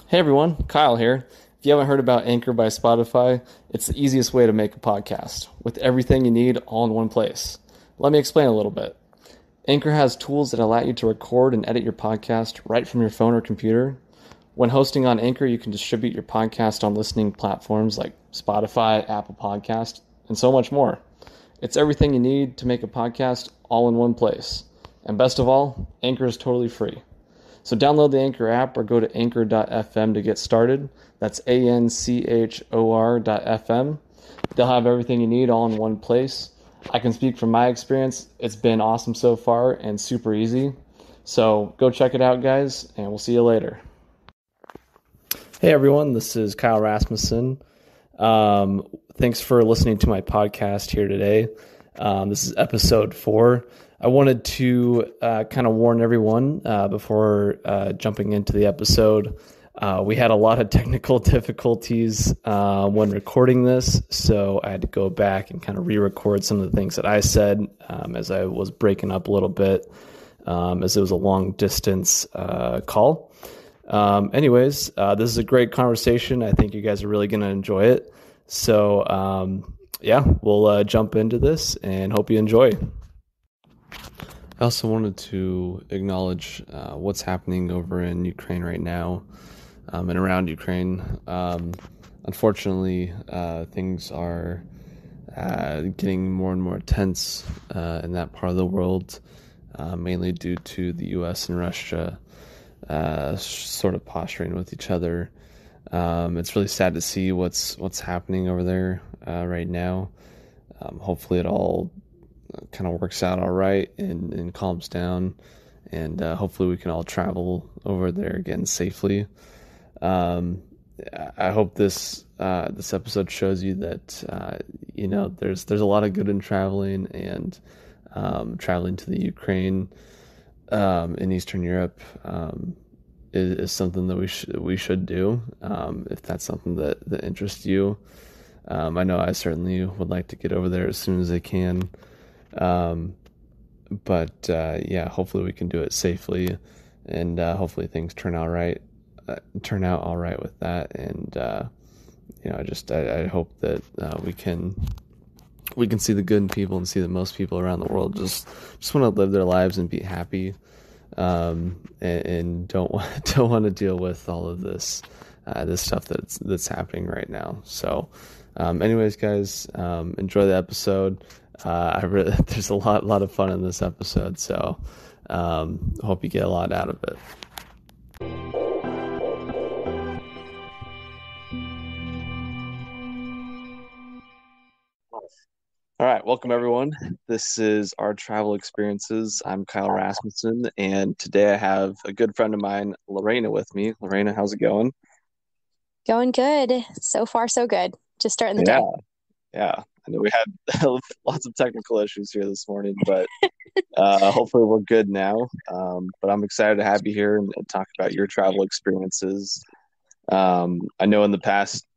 Hey everyone, Kyle here. If you haven't heard about Anchor by Spotify, it's the easiest way to make a podcast with everything you need all in one place. Let me explain a little bit. Anchor has tools that allow you to record and edit your podcast right from your phone or computer. When hosting on Anchor, you can distribute your podcast on listening platforms like Spotify, Apple Podcast, and so much more. It's everything you need to make a podcast all in one place. And best of all, Anchor is totally free. So download the Anchor app or go to anchor.fm to get started. That's anchor.fm. They'll have everything you need all in one place. I can speak from my experience. It's been awesome so far and super easy. So go check it out, guys, and we'll see you later. Hey, everyone. This is Kyle Rasmussen. Thanks for listening to my podcast here today. This is episode 4. I wanted to kind of warn everyone before jumping into the episode. We had a lot of technical difficulties when recording this, so I had to go back and kind of re-record some of the things that I said as I was breaking up a little bit, as it was a long-distance call. Anyways, this is a great conversation. I think you guys are really going to enjoy it. So, we'll jump into this and hope you enjoy. I also wanted to acknowledge what's happening over in Ukraine right now and around Ukraine. Unfortunately, things are getting more and more tense in that part of the world, mainly due to the U.S. and Russia sort of posturing with each other. It's really sad to see what's happening over there right now. Hopefully it all kind of works out all right and calms down, and hopefully we can all travel over there again safely. I hope this episode shows you that there's a lot of good in traveling, and traveling to the Ukraine in Eastern Europe is something that we should do if that's something that interests you. I know I certainly would like to get over there as soon as I can. Hopefully we can do it safely, and hopefully things turn out all right with that. And I hope that we can see the good in people and see that most people around the world just want to live their lives and be happy, and don't want to deal with all of this stuff that's happening right now. So anyways, guys, enjoy the episode. There's a lot of fun in this episode, so hope you get a lot out of it. All right, welcome everyone. This is our travel experiences. I'm Kyle Rasmussen, and today I have a good friend of mine, Larayna, with me. Larayna, how's it going? Going good. So far, so good. Just starting the Yeah, day. yeah. I know we had lots of technical issues here this morning, but hopefully we're good now. But I'm excited to have you here and talk about your travel experiences. I know in the past,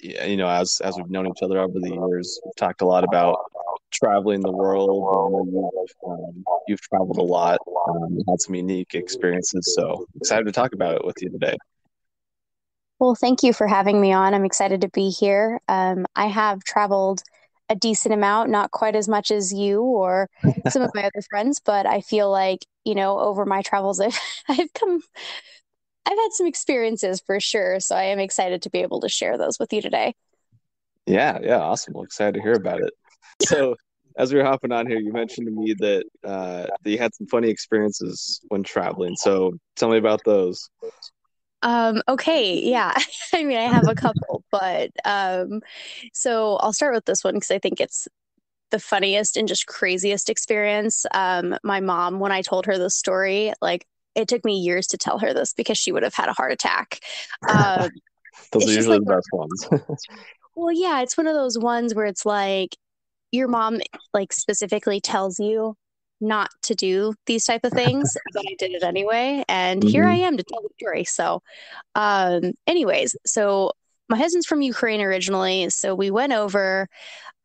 as we've known each other over the years, we've talked a lot about traveling the world. You've traveled a lot, had some unique experiences, so excited to talk about it with you today. Well, thank you for having me on. I'm excited to be here. I have traveled a decent amount, not quite as much as you or some of my other friends, but I feel like, over my travels, I've come, I've had some experiences for sure. So I am excited to be able to share those with you today. Yeah, awesome. Well, excited to hear about it. So, as we were hopping on here, you mentioned to me that you had some funny experiences when traveling. So, tell me about those. Okay, yeah. I mean, I have a couple, but so I'll start with this one because I think it's the funniest and just craziest experience. My mom, when I told her this story, like it took me years to tell her this because she would have had a heart attack. Um, Those are it's just usually like, the best ones. well, yeah, it's one of those ones where it's like your mom like specifically tells you not to do these type of things, but I did it anyway, and here I Hmm. am to tell the story. So, anyways, so my husband's from Ukraine originally, so we went over.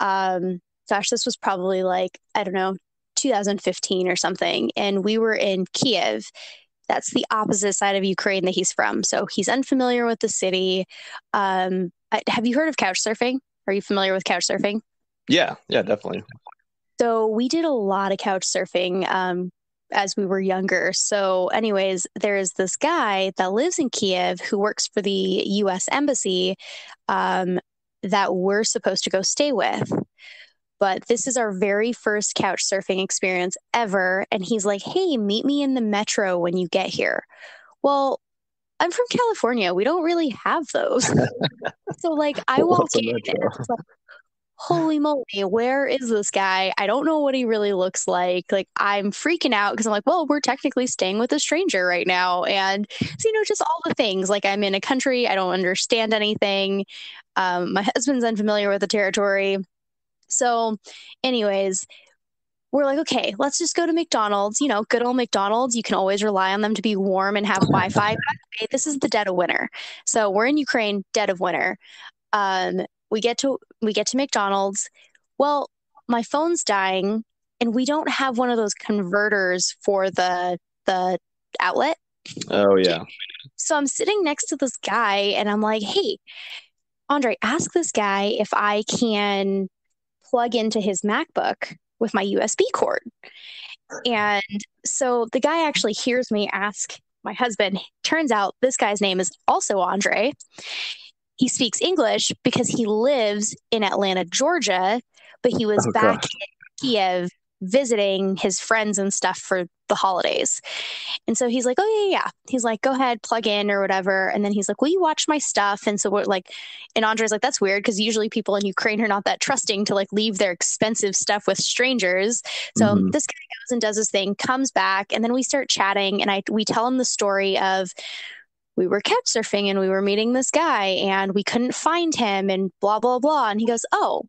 Gosh, this was probably like I don't know, 2015 or something, and we were in Kiev, That's the opposite side of Ukraine that he's from. So he's unfamiliar with the city. Have you heard of couch surfing? Are you familiar with couch surfing? Yeah, yeah, definitely. So we did a lot of couch surfing as we were younger. So, anyways, there's this guy that lives in Kiev who works for the U.S. Embassy um, that we're supposed to go stay with. But this is our very first couch surfing experience ever. And he's like, hey, meet me in the metro when you get here. Well, I'm from California. We don't really have those. So, like, I walk What's a in and metro? it's like, holy moly, where is this guy? I don't know what he really looks like. Like, I'm freaking out because I'm like, well, we're technically staying with a stranger right now. And so, just all the things. Like, I'm in a country, I don't understand anything. My husband's unfamiliar with the territory. So, anyways, we're like, okay, let's just go to McDonald's. Good old McDonald's. You can always rely on them to be warm and have Wi-Fi. By the way, this is the dead of winter. So we're in Ukraine, dead of winter. Um, we get to McDonald's. Well, my phone's dying, and we don't have one of those converters for the outlet. Oh yeah. So I'm sitting next to this guy, and I'm like, hey, Andre, ask this guy if I can plug into his MacBook with my USB cord. And so the guy actually hears me ask my husband. Turns out this guy's name is also Andre. He speaks English because he lives in Atlanta, Georgia, but he was Oh back gosh. in Kiev visiting his friends and stuff for the holidays. And so he's like, oh, yeah, yeah. He's like, go ahead, plug in or whatever. And then he's like, will you watch my stuff? And so we're like, and Andre's like, that's weird because usually people in Ukraine are not that trusting to like leave their expensive stuff with strangers. So Hmm. this guy goes and does his thing, comes back, and then we start chatting. And we tell him the story of we were couch surfing and we were meeting this guy and we couldn't find him and blah, blah, blah. And he goes, oh,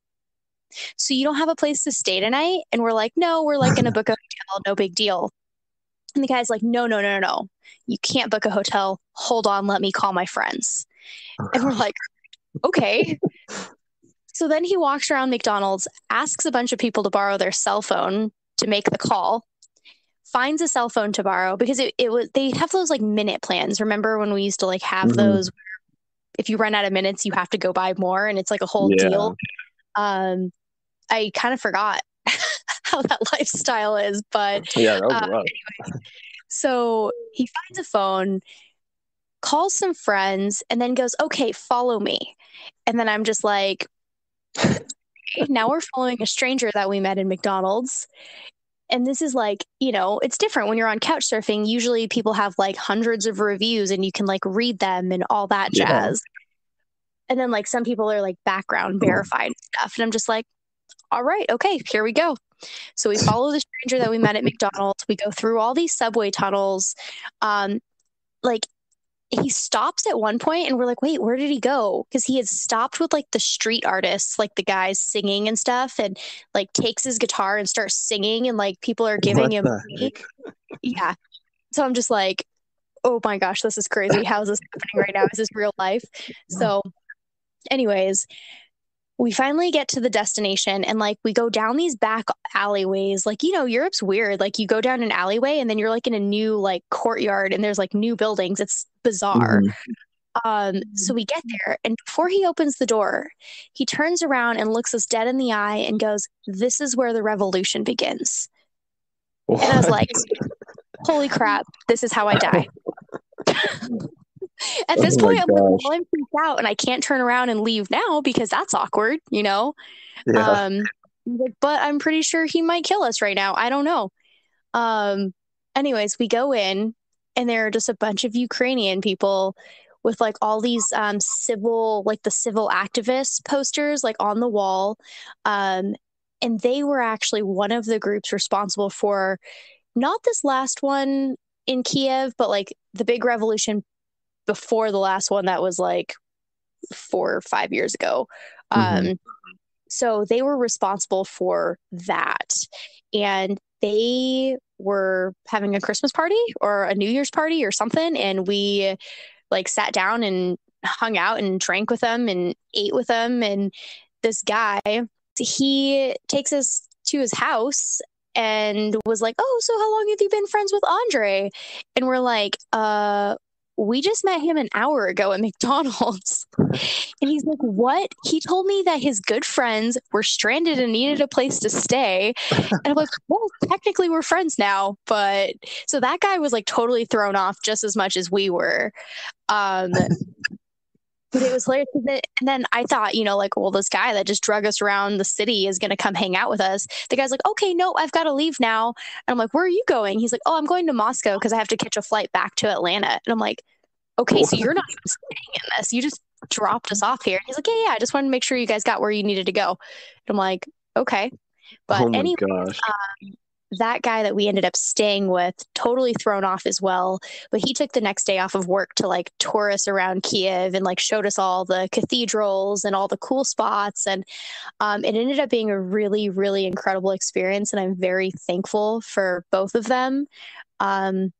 so you don't have a place to stay tonight? And we're like, no, we're like going to book a hotel, no big deal. And the guy's like, no, no, no, no, no. You can't book a hotel. Hold on, let me call my friends. Oh And we're gosh. like, okay. So then he walks around McDonald's, asks a bunch of people to borrow their cell phone to make the call, finds a cell phone to borrow because it was they have those like minute plans. Remember when we used to like have Hmm. those if you run out of minutes, you have to go buy more and it's like a whole deal. Yeah. Um, I kind of forgot how that lifestyle is, but Yeah, that was uh, rough. so he finds a phone, calls some friends, and then goes, okay, follow me. And then I'm just like, okay, now we're following a stranger that we met in McDonald's. And this is like, it's different when you're on couch surfing. Usually people have like hundreds of reviews and you can like read them and all that Yeah. jazz. And then like some people are like background verified stuff. And I'm just like, all right, okay, here we go. So we follow the stranger that we met at McDonald's. We go through all these subway tunnels. Like he stops at one point and we're like, wait, where did he go? Because he had stopped with like the street artists, like the guys singing and stuff, and like takes his guitar and starts singing, and like people are giving What him the money. heck? Yeah. So I'm just like, oh my gosh, this is crazy. How is this happening right now? Is this real life? So, anyways, we finally get to the destination and like we go down these back alleyways. Like, Europe's weird. Like you go down an alleyway and then you're like in a new like courtyard and there's like new buildings. It's bizarre. Hmm. So we get there, and before he opens the door, he turns around and looks us dead in the eye and goes, this is where the revolution begins. And I was What? like, holy crap, this is how I die. At Oh this my point, I'm like, gosh. well, I'm freaked out and I can't turn around and leave now because that's awkward, you know? Yeah. Um, but I'm pretty sure he might kill us right now. I don't know. Um, anyways, we go in and there are just a bunch of Ukrainian people with like all these the civil activist posters like on the wall. Um, and they were actually one of the groups responsible for not this last one in Kiev, but like the big revolution before the last one that was like 4 or 5 years ago. Hmm. Um, so they were responsible for that. And they were having a Christmas party or a New Year's party or something. And we like sat down and hung out and drank with them and ate with them. And this guy, he takes us to his house and was like, "Oh, so how long have you been friends with Andre?" And we're like, we just met him an hour ago at McDonald's." And he's like, "What?" He told me that his good friends were stranded and needed a place to stay. And I'm like, "Well, technically we're friends now." But so that guy was like totally thrown off just as much as we were. Um, but it was hilarious. And then I thought, like, well, this guy that just drug us around the city is going to come hang out with us. The guy's like, "Okay, no, I've got to leave now." And I'm like, "Where are you going?" He's like, "Oh, I'm going to Moscow because I have to catch a flight back to Atlanta." And I'm like, "Okay, so you're not even staying in this. You just dropped us off here." And he's like, "Yeah, yeah, I just wanted to make sure you guys got where you needed to go." And I'm like, "Okay." But Oh my anyway, gosh. that guy that we ended up staying with totally thrown off as well, but he took the next day off of work to like tour us around Kiev and like showed us all the cathedrals and all the cool spots. And it ended up being a really, really incredible experience, and I'm very thankful for both of them. um,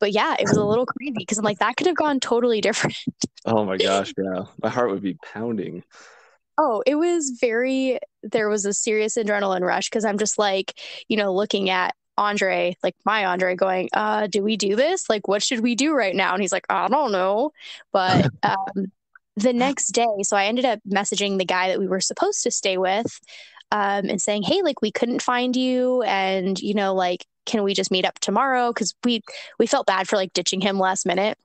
but yeah, it was a little crazy because I'm like, that could have gone totally different. Oh my gosh, yeah. My heart would be pounding. Oh, it was there was a serious adrenaline rush because I'm just like, looking at Andre, like my Andre, going, do we do this? Like, what should we do right now? And he's like, "I don't know." But the next day, so I ended up messaging the guy that we were supposed to stay with, and saying, "Hey, like, we couldn't find you. And, like, can we just meet up tomorrow?" Because we felt bad for like ditching him last minute.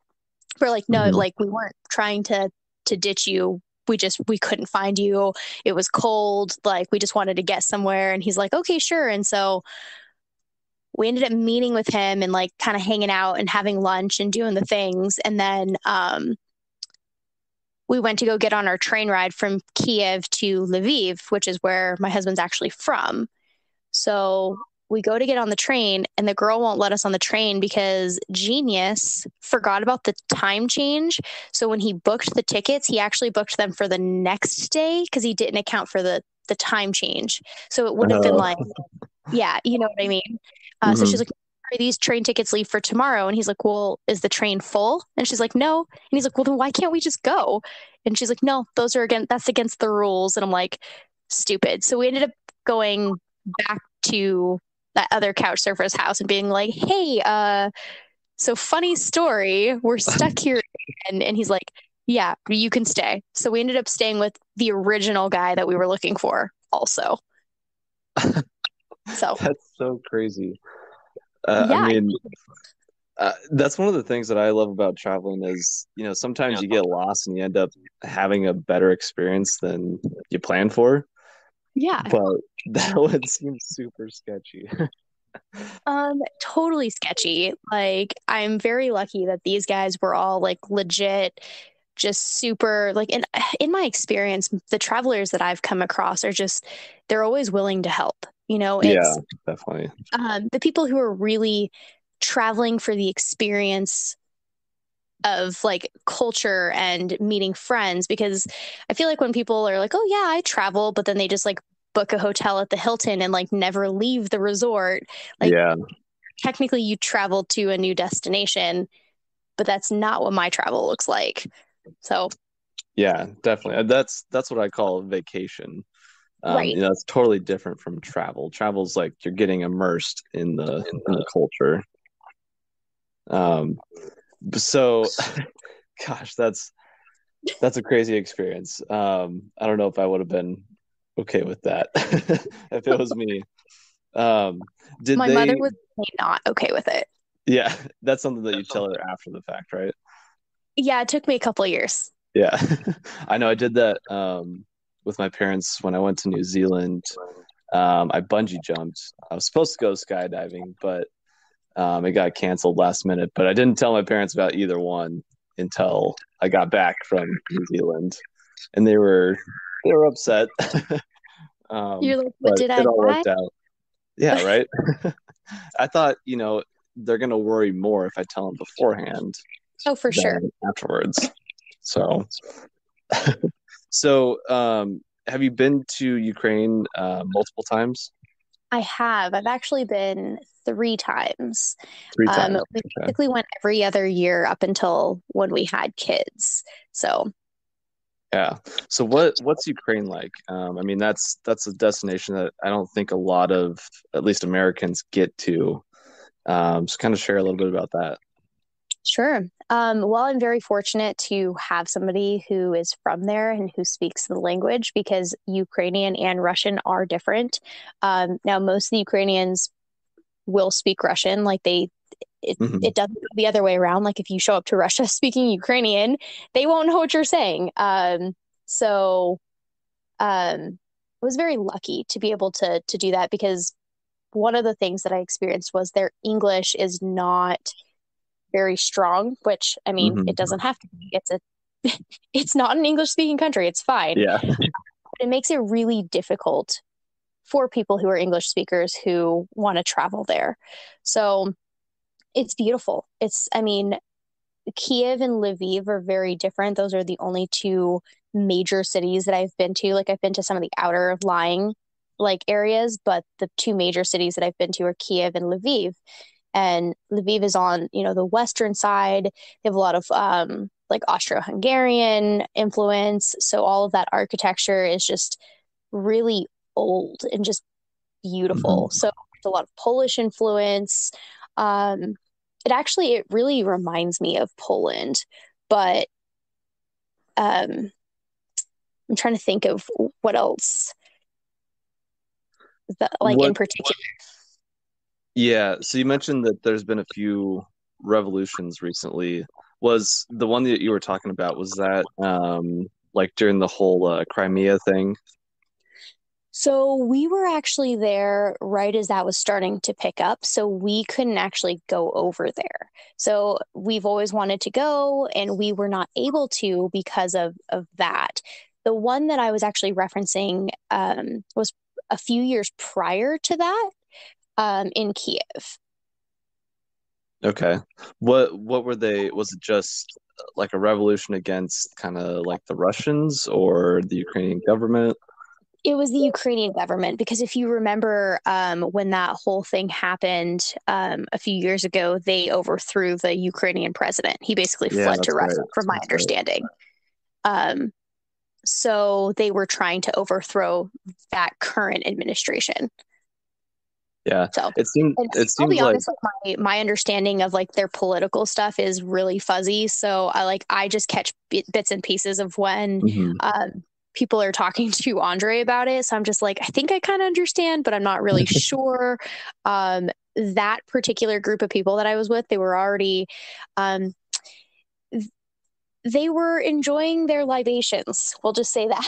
We're like, "No, Mhm. like, we weren't trying to ditch you. We couldn't find you. It was cold. Like, we just wanted to get somewhere." And he's like, "Okay, sure." And so we ended up meeting with him and like kind of hanging out and having lunch and doing the things. And then we went to go get on our train ride from Kiev to Lviv, which is where my husband's actually from. So we go to get on the train, and the girl won't let us on the train because Genius forgot about the time change. So when he booked the tickets, he actually booked them for the next day because he didn't account for the time change. So it would have been Oh. like, yeah, you know what I mean? So she's Mhm. like, "Are these train tickets leave for tomorrow?" And he's like, "Well, is the train full?" And she's like, "No." And he's like, "Well, then why can't we just go?" And she's like, "No, that's against the rules." And I'm like, "Stupid." So we ended up going back to that other couch surfer's house and being like, "Hey, so funny story. We're stuck here." And he's like, "Yeah, you can stay." So we ended up staying with the original guy that we were looking for also. So That's so crazy. I yeah, mean, that's one of the things that I love about traveling is, sometimes you get lost and you end up having a better experience than you planned for, yeah. but that would seem super sketchy. Totally sketchy. Like, I'm very lucky that these guys were all like legit, just super like in my experience, the travelers that I've come across are just they're always willing to help. Yeah, It's definitely. the people who are really traveling for the experience of like culture and meeting friends, because I feel like when people are like, "Oh yeah, I travel," but then they just like book a hotel at the Hilton and like never leave the resort, like Yeah, technically you traveled to a new destination, but that's not what my travel looks like. So, yeah, definitely. That's what I call a vacation. right. It's totally different from travel. Travel's like you're getting immersed in the culture. Um, so, gosh, that's a crazy experience. I don't know if I would have been okay with that if it was me. Um, did My mother they? was not okay with it. Yeah, that's something that you tell her after the fact, right? Yeah, it took me a couple of years. Yeah, I know. I did that with my parents when I went to New Zealand. I bungee jumped. I was supposed to go skydiving, but it got canceled last minute. But I didn't tell my parents about either one until I got back from New Zealand, and they were upset. You're like, "But But did I it all die?" worked out. Yeah, right. I thought, they're gonna worry more if I tell them beforehand Oh, for sure. than afterwards. So, so have you been to Ukraine multiple times? I have. I've actually been 3 times. Three times. We Okay. basically went every other year up until when we had kids. So Yeah. So what's Ukraine like? I mean, that's a destination that I don't think a lot of at least Americans get to. So kind of share a little bit about that. Sure. Well, I'm very fortunate to have somebody who is from there and who speaks the language because Ukrainian and Russian are different. Now, most of the Ukrainians will speak Russian, like Hmm. it doesn't go the other way around. Like if you show up to Russia speaking Ukrainian, they won't know what you're saying. So I was very lucky to be able to do that because one of the things that I experienced was their English is not very strong, which I mean, Hmm. it doesn't have to be. It's not an English speaking country. It's fine. Yeah. But it makes it really difficult for people who are English speakers who want to travel there. So it's beautiful. I mean, Kiev and Lviv are very different. Those are the only two major cities that I've been to. Like I've been to some of the outer lying like areas, but the two major cities that I've been to are Kiev and Lviv. And Lviv is on, the western side. They have a lot of like Austro-Hungarian influence. So all of that architecture is just really old and just Hmm. beautiful. So there's a lot of Polish influence. Um, it really reminds me of Poland, but um, I'm trying to think of what else like in What? particular. Yeah. So you mentioned that there's been a few revolutions recently. Was the one that you were talking about, was that like during the whole Crimea thing? So we were actually there right as that was starting to pick up. So we couldn't actually go over there. So we've always wanted to go and we were not able to because of that. The one that I was actually referencing was a few years prior to that in Kiev. Okay. What were they? Was it just like a revolution against kind of like the Russians or the Ukrainian government? It was the Ukrainian government because if you remember when that whole thing happened a few years ago, they overthrew the Ukrainian president. He basically Yeah, fled to that's right. Russia, from my That's right. understanding. Um, so they were trying to overthrow that current administration. Yeah. So, It seemed and it I'll seems be like honest, like my understanding of like their political stuff is really fuzzy. So I just catch bits and pieces of when mhm. people are talking to Andre about it. So I'm just like, I think I kind of understand, but I'm not really sure. That particular group of people that I was with, they were already um, they were enjoying their libations. We'll just say that.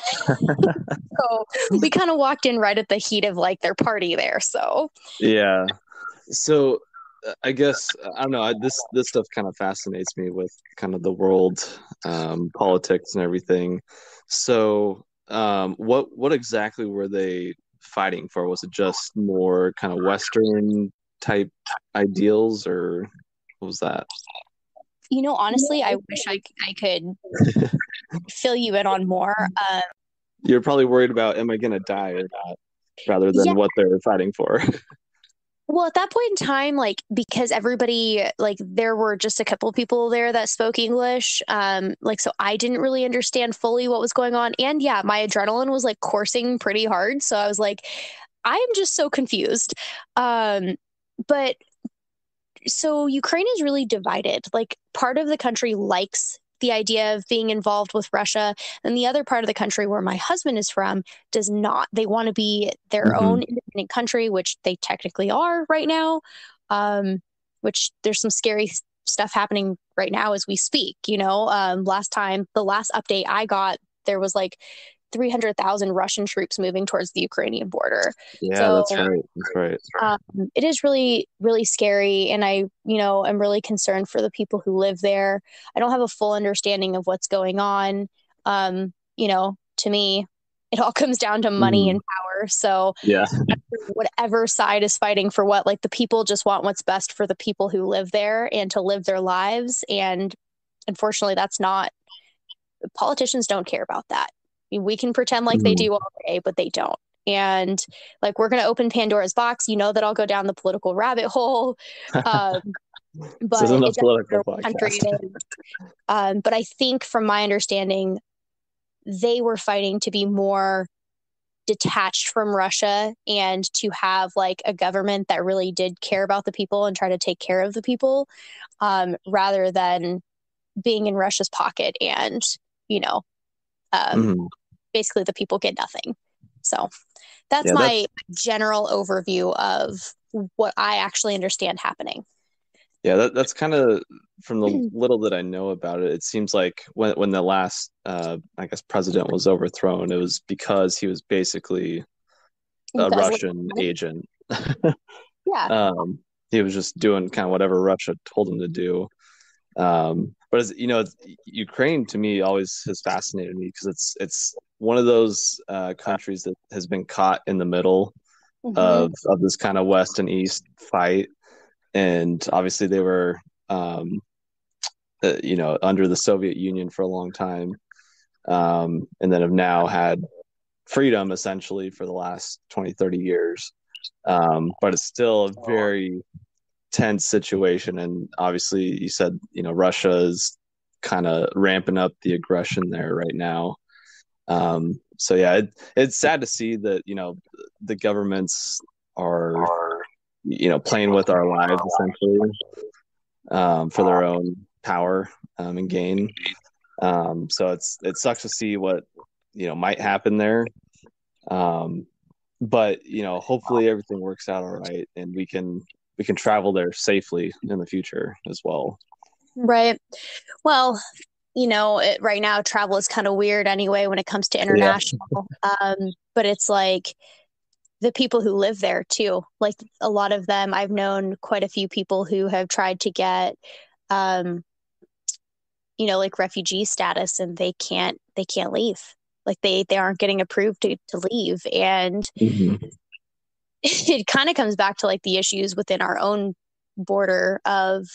So we kind of walked in right at the heat of like their party there. So Yeah. So I guess I don't know. This stuff kind of fascinates me with kind of the world, politics and everything. So, what exactly were they fighting for? Was it just more kind of Western type ideals, or what was that? honestly, I wish I could fill you in on more. You're probably worried about am I gonna die or not, rather Yeah. than what they're fighting for. Well, at that point in time, like because everybody, like there were just a couple people there that spoke English, like so I didn't really understand fully what was going on, and yeah, my adrenaline was like coursing pretty hard, so I was like, I am just so confused. But so Ukraine is really divided. Like part of the country likes the idea of being involved with Russia, and the other part of the country where my husband is from does not. They want to be their Hmm. own independent country, which they technically are right now. Um, which there's some scary stuff happening right now as we speak. The last update I got, there was like 300,000 Russian troops moving towards the Ukrainian border. Yeah, So that's right. That's right. um, it is really, really scary. And I'm really concerned for the people who live there. I don't have a full understanding of what's going on. To me, it all comes down to money Hmm. and power. So Yeah. whatever side is fighting for what, like the people just want what's best for the people who live there and to live their lives. And unfortunately, that's not, politicians don't care about that. I mean, we can pretend like they Hmm. do all day, but they don't. And like we're going to open Pandora's box. You know that I'll go down the political rabbit hole. Um, This isn't but a it doesn't political matter what country podcast. it is. But I think from my understanding, they were fighting to be more detached from Russia and to have like a government that really did care about the people and try to take care of the people, rather than being in Russia's pocket and, you know, um, Mhm. basically the people get nothing. So that's Yeah, my general overview of what I actually understand happening. that's kind of from the little that I know about it. It seems like when the last I guess president was overthrown, it was because he was basically a Guzzling. Russian agent. Yeah. um, he was just doing kind of whatever Russia told him to do. But as you know, Ukraine to me always has fascinated me because it's one of those countries that has been caught in the middle Mm-hmm. of this kind of West and East fight, and obviously they were under the Soviet Union for a long time, and then have now had freedom essentially for the last 20, 30 years. But it's still a very tense situation. And obviously, you said, Russia is kind of ramping up the aggression there right now. So, yeah, it's sad to see that, the governments are, playing with our lives essentially for their own power and gain. So it sucks to see what might happen there. But hopefully everything works out all right, and we can travel there safely in the future as well. Right. Well, right now travel is kind of weird anyway when it comes to Yeah. international. But it's like the people who live there too. Like a lot of them, I've known quite a few people who have tried to get, um, like refugee status, and they can't leave. Like they aren't getting approved to leave, and Mm-hmm. it kind of comes back to like the issues within our own border of,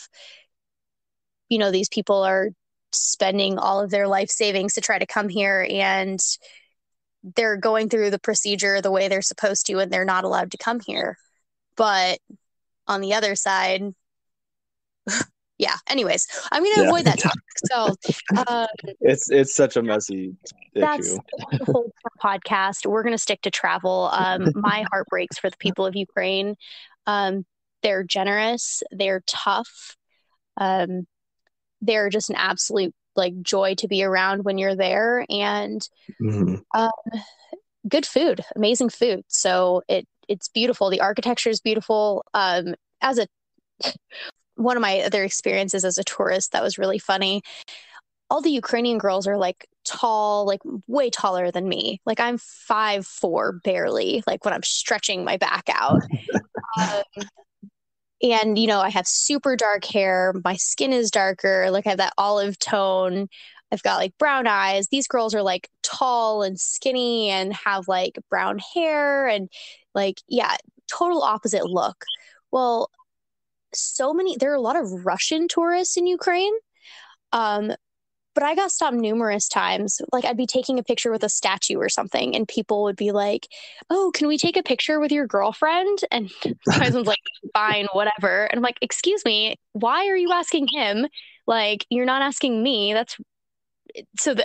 these people are spending all of their life savings to try to come here, and they're going through the procedure the way they're supposed to, and they're not allowed to come here. But on the other side, yeah. Anyways, I'm going to Yeah, avoid that topic. So it's such a messy that's issue. the whole podcast. We're going to stick to travel. My heart breaks for the people of Ukraine. Um, they're generous. They're tough. Um, they're just an absolute like joy to be around when you're there, and Mm-hmm. uh, good food, amazing food. So it's beautiful. The architecture is beautiful. As a one of my other experiences as a tourist that was really funny. All the Ukrainian girls are like tall, like way taller than me. Like I'm 5'4" barely, like when I'm stretching my back out. Um, and I have super dark hair. My skin is darker. Like I have that olive tone. I've got like brown eyes. These girls are like tall and skinny and have like brown hair and like, yeah, total opposite look. Well, there are a lot of Russian tourists in Ukraine. Um, but I got stopped numerous times. Like I'd be taking a picture with a statue or something, and people would be like, "Oh, can we take a picture with your girlfriend?" And my husband's like, "Fine, whatever." And I'm like, "Excuse me, why are you asking him? Like you're not asking me." That's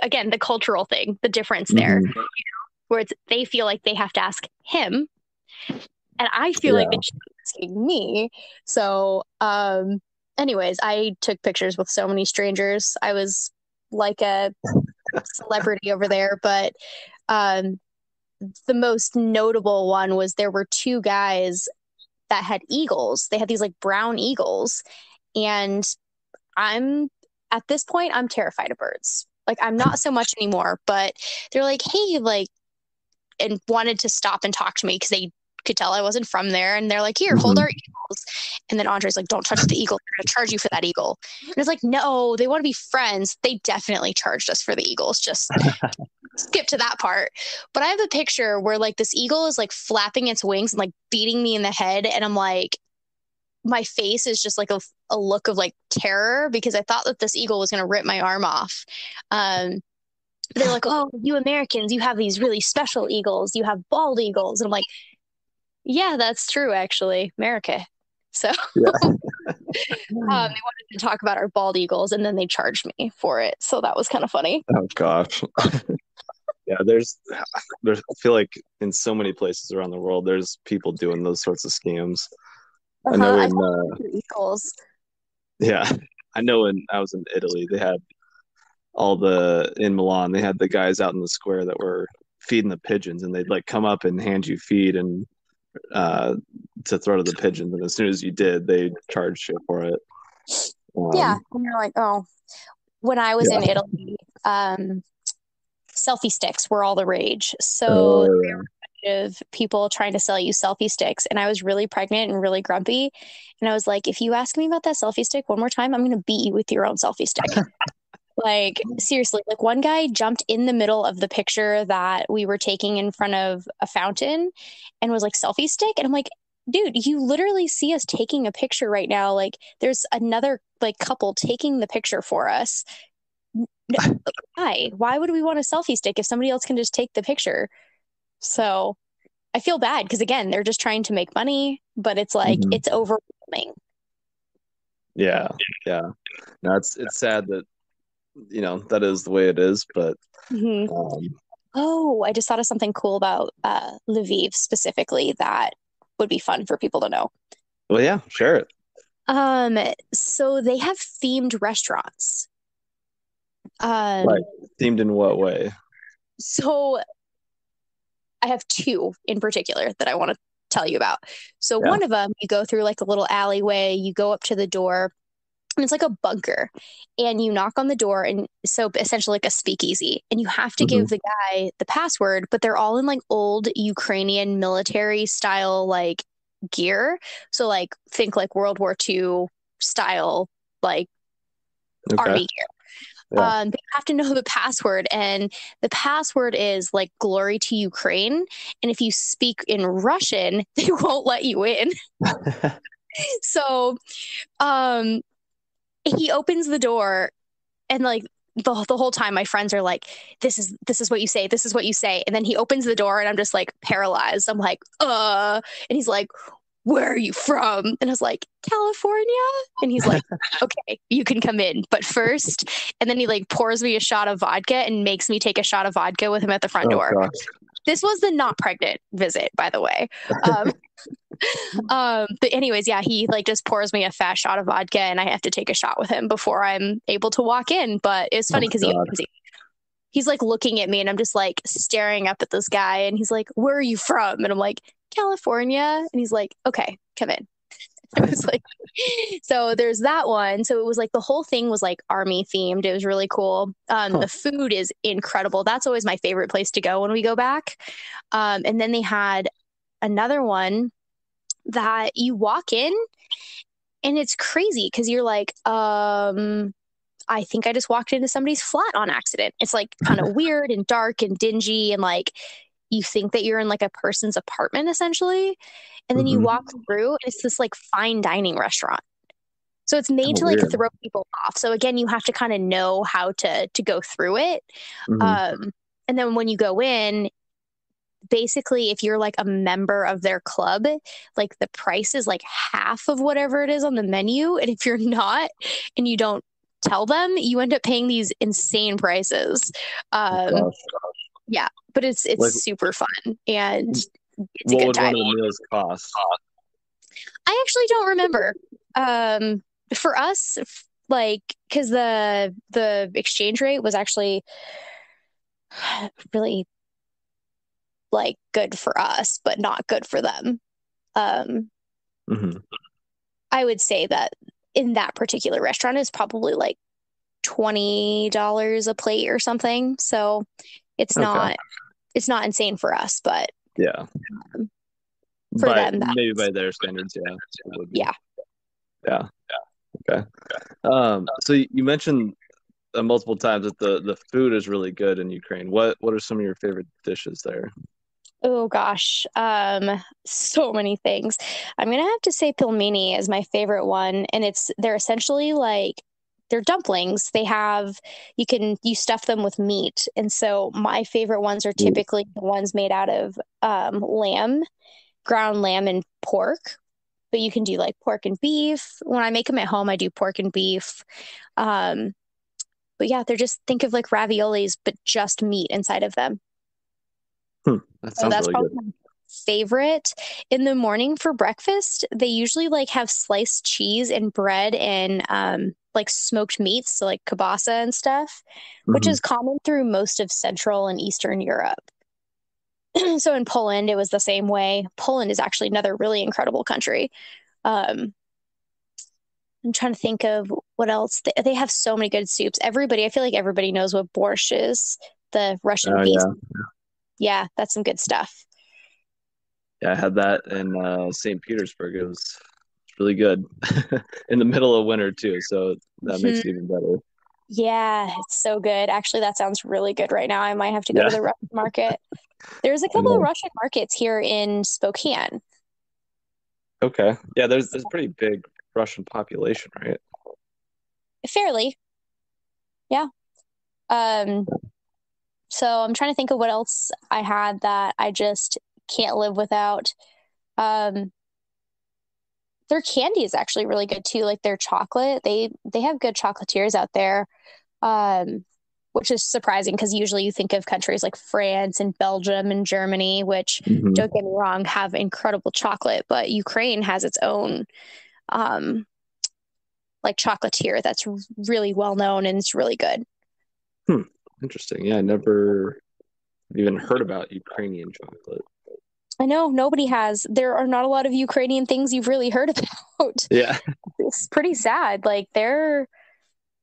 again the cultural thing, the difference there, Mm-hmm. where they feel like they have to ask him, and I feel like they Yeah. should be asking me. So, anyways, I took pictures with so many strangers. I was like a celebrity over there, but um, the most notable one was there were two guys that had eagles. They had these like brown eagles, and I'm at this point I'm terrified of birds. Like I'm not so much anymore, but they're like, "Hey, like," and wanted to stop and talk to me because they could tell I wasn't from there. And they're like, "Here, hold Mm-hmm. our eagles." And then Andre's like, "Don't touch the eagle. They're going to charge you for that eagle." And it's like, no, they want to be friends. They definitely charged us for the eagles. Just skip to that part. But I have a picture where like this eagle is like flapping its wings and like beating me in the head. And I'm like, my face is just like a look of like terror because I thought that this eagle was going to rip my arm off. Um, they're like, "Oh, you Americans, you have these really special eagles. You have bald eagles." And I'm like, yeah, that's true, actually, America. So Yeah. they wanted to talk about our bald eagles, and then they charged me for it. So that was kind of funny. Oh gosh. Yeah, there's I feel like in so many places around the world, there's people doing those sorts of scams. I Uh-huh. know I've in got equals. yeah, I know when I was in Italy, they had in Milan, they had the guys out in the square that were feeding the pigeons, and they'd like come up and hand you feed and uh to throw to the pigeons, and as soon as you did, they charged you for it. Yeah, Um, and you're like, oh, when I was in yeah. Italy, selfie sticks were all the rage. So Oh of people trying to sell you selfie sticks, and I was really pregnant and really grumpy, and I was like, if you ask me about that selfie stick one more time, I'm going to beat you with your own selfie stick. Like, seriously, like one guy jumped in the middle of the picture that we were taking in front of a fountain and was like, selfie stick. And I'm like, dude, you literally see us taking a picture right now. Like, there's another like couple taking the picture for us. Why? Why would we want a selfie stick if somebody else can just take the picture? So I feel bad because, again, they're just trying to make money, but it's like, yeah. it's overwhelming. Yeah, yeah. No, it's sad that that is the way it is, but Hmm. um, Oh, I just thought of something cool about Lviv specifically that would be fun for people to know. well, yeah, sure. So they have themed restaurants. Like Um, themed in what way? so I have two in particular that I want to tell you about. So Yeah. one of them, you go through like a little alleyway, you go up to the door, and it's like a bunker, and you knock on the door, and so essentially like a speakeasy, and you have to Hmm. give the guy the password, but they're all in like old Ukrainian military style like gear. So like think like World War II style like Okay. army gear. Yeah. But you have to know the password, and the password is like "Glory to Ukraine." And if you speak in Russian, they won't let you in. So um, he opens the door, and like the whole time, my friends are like, "This is what you say. This is what you say." And then he opens the door, and I'm just like paralyzed. I'm like, and he's like, where are you from? And I was like, California. And he's like, okay, you can come in, but first. And then he like pours me a shot of vodka and makes me take a shot of vodka with him at the front Oh door. gosh. This was the not pregnant visit, by the way. Um, but anyways, yeah, he like just pours me a fast shot of vodka, and I have to take a shot with him before I'm able to walk in. But it's Oh funny because God. he's like looking at me, and I'm just like staring up at this guy, and he's like, where are you from? And I'm like, California. And he's like, okay, come in. It was like, so there's that one. So it was like the whole thing was like army themed. It was really cool. Huh. The food is incredible. That's always my favorite place to go when we go back. And then they had another one that you walk in, and it's crazy because you're like, I think I just walked into somebody's flat on accident. It's like kind of weird and dark and dingy, and like you think that you're in like a person's apartment essentially. And then you Hmm. walk through, and it's this like fine dining restaurant. So it's made Oh, to like weird. throw people off. So again, you have to kind of know how to go through it. Hmm. Um, and then when you go in, basically if you're like a member of their club, like the price is like half of whatever it is on the menu. And if you're not and you don't tell them, you end up paying these insane prices. Um, Gosh. yeah, but it's Like, super fun and it's a what good would one time. of the meals cost? I actually don't remember. Um, for us, like, because the exchange rate was actually really like good for us, but not good for them. Um, Hmm. I would say that in that particular restaurant is probably like $20 a plate or something. So it's Okay. not it's not insane for us, but Yeah. for By them maybe that's by their standards, yeah, it would be. yeah. Yeah. Okay. So you mentioned multiple times that the food is really good in Ukraine. What are some of your favorite dishes there? Oh gosh, so many things. I'm gonna have to say pilmeni is my favorite one, and they're essentially like they're dumplings. You stuff them with meat, and so my favorite ones are Ooh. typically the ones made out of lamb, ground lamb, and pork. But you can do like pork and beef. When I make them at home, I do pork and beef. Um, but yeah, they're just think of like raviolis, but just meat inside of them. That So sounds that's really probably good. my favorite. In the morning for breakfast, they usually like have sliced cheese and bread and like smoked meats, so like kielbasa and stuff, which Hmm. is common through most of Central and Eastern Europe. So in Poland, it was the same way. Poland is actually another really incredible country. Um, I'm trying to think of what else. They have so many good soups. I feel like everybody knows what borscht is, the Russian Oh beef. yeah, Yeah, that's some good stuff. yeah. I had that in St. Petersburg. It was really good in the middle of winter too, so that makes Mhm. it even better. Yeah, it's so good. Actually, that sounds really good right now. I might have to go to Yeah, the Russian market. There's a I couple of know. Russian markets here in Spokane. Okay, yeah. There's a pretty big Russian population, right? Fairly, yeah. Um, so I'm trying to think of what else I had that I just can't live without. Um, their candy is actually really good too, like their chocolate. They have good chocolatiers out there. Um, which is surprising because usually you think of countries like France and Belgium and Germany, which Hmm. don't get me wrong, have incredible chocolate, but Ukraine has its own um, like chocolatier that's really well known and it's really good. Hmm. Interesting. Yeah, I never even heard about Ukrainian chocolate. I know nobody has. There are not a lot of Ukrainian things you've really heard about. Yeah. It's pretty sad. Like they're,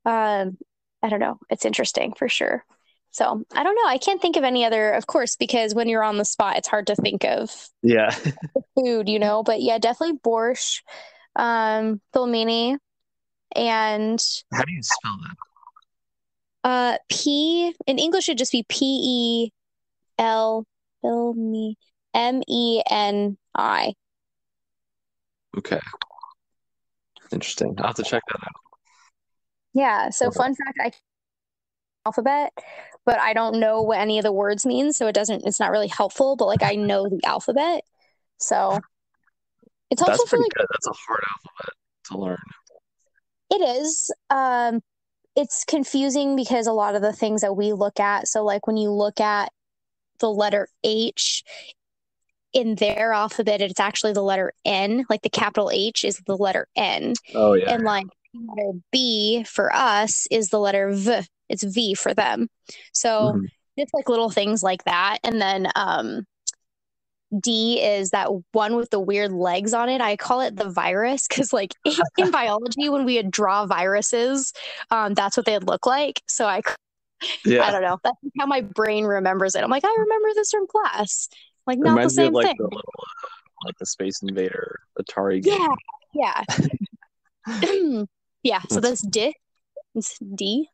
um, I don't know. It's interesting for sure. So I don't know. I can't think of any other, of course, because when you're on the spot, it's hard to think of Yeah. food, But yeah, definitely borscht, pilmeni, and How do you spell that? P in English it'd just be P-E-L pilmeni Meni. Okay. Interesting. I'll have to check that out. Yeah. So fun fact, I alphabet, but I don't know what any of the words mean, so it's not really helpful. But like I know the alphabet, so it's That's helpful for pretty like good. That's a hard alphabet to learn. it is. It's confusing because a lot of the things that we look at, so like when you look at the letter H in their alphabet, it's actually the letter N. Like the capital H is the letter N. Oh yeah. And like the letter B for us is the letter V. It's V for them. So Hmm. just like little things like that. And then D is that one with the weird legs on it. I call it the virus because, like, in biology, when we would draw viruses, that's what they'd look like. So I Yeah. don't know. That's how my brain remembers it. I'm like, I remember this from class. Like, not the Reminds me of same like thing. the little like the Space Invader Atari Yeah, game. yeah, yeah. So That's that's D. It's D.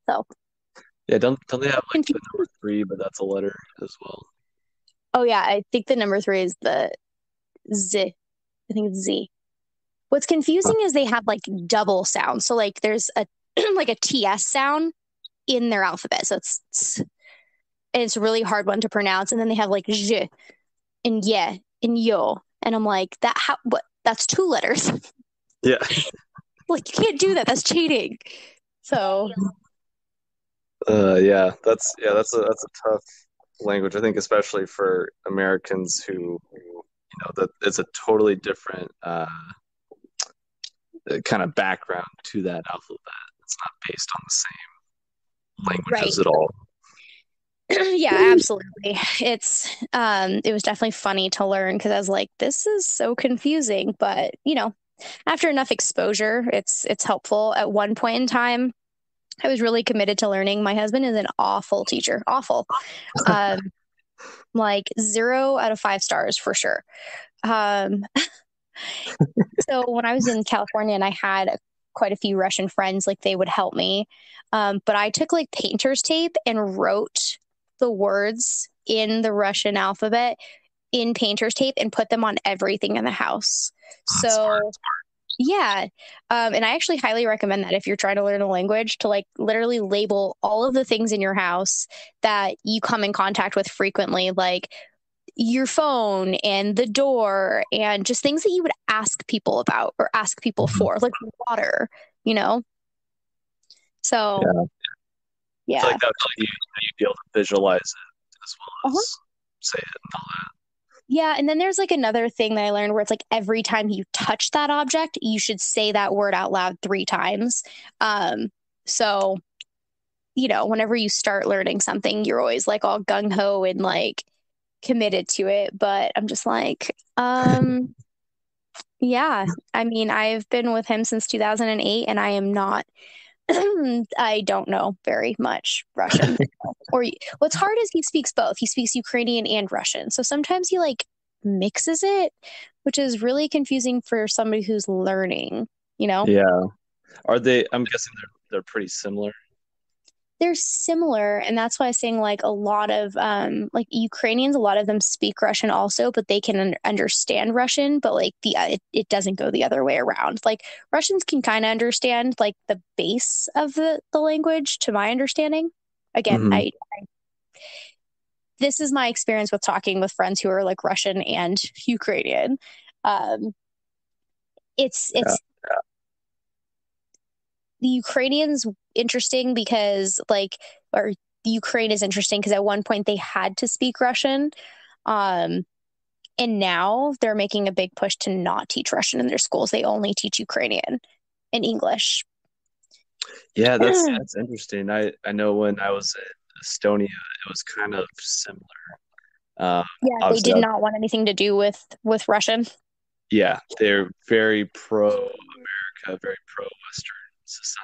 So yeah. Don't they have like the confusing. number three, but that's a letter as well. Oh yeah, I think the number three is the Z. I think it's Z. What's Huh. confusing is they have like double sounds. So like there's a like a TS sound in their alphabet. So and it's a really hard one to pronounce. And then they have like J and Ye and Yo. And I'm like, what that's two letters. Yeah. Like you can't do that. That's cheating. So That's a tough language. I think especially for Americans who that it's a totally different kind of background to that alphabet. It's not based on the same right. languages at all. Yeah, absolutely. It was definitely funny to learn because I was like, this is so confusing, but after enough exposure, it's helpful. At one point in time, I was really committed to learning. My husband is an awful teacher, awful. Um, like 0 out of 5 stars for sure. Um, so when I was in California and I had quite a few Russian friends, like they would help me. But I took like painter's tape and wrote the words in the Russian alphabet in painter's tape and put them on everything in the house. That's smart. So yeah. And I actually highly recommend that if you're trying to learn a language to like literally label all of the things in your house that you come in contact with frequently, like your phone and the door and just things that you would ask people about or ask people Mhm. for, like water, you know? So Yeah, I feel yeah. like that would help you be able to visualize it as well Uh-huh. as say it and all that. Yeah, and then there's like another thing that I learned where it's like every time you touch that object, you should say that word out loud 3 times. So, whenever you start learning something, you're always like all gung ho and like committed to it. But I'm just like, yeah. I mean, I've been with him since 2008, and I am not. I don't know very much Russian. Or what's hard is he speaks both. He speaks Ukrainian and Russian. So sometimes he like mixes it, which is really confusing for somebody who's learning, you know? Yeah. Are they? I'm guessing they're pretty similar. They're similar, and that's why I'm saying like a lot of like Ukrainians, a lot of them speak Russian also, but they can understand Russian, but like it doesn't go the other way around. Like Russians can kind of understand like the base of the language, to my understanding. Again, Hmm. I this is my experience with talking with friends who are like Russian and Ukrainian. Um, Yeah. it's the Ukrainians interesting because like or the Ukraine is interesting because at one point they had to speak Russian. Um, and now they're making a big push to not teach Russian in their schools. They only teach Ukrainian and English. Yeah, that's Yeah, that's interesting. I know when I was in Estonia, it was kind of similar. they Obviously, did not want anything to do with Russian. yeah, they're very pro America, very pro Western society.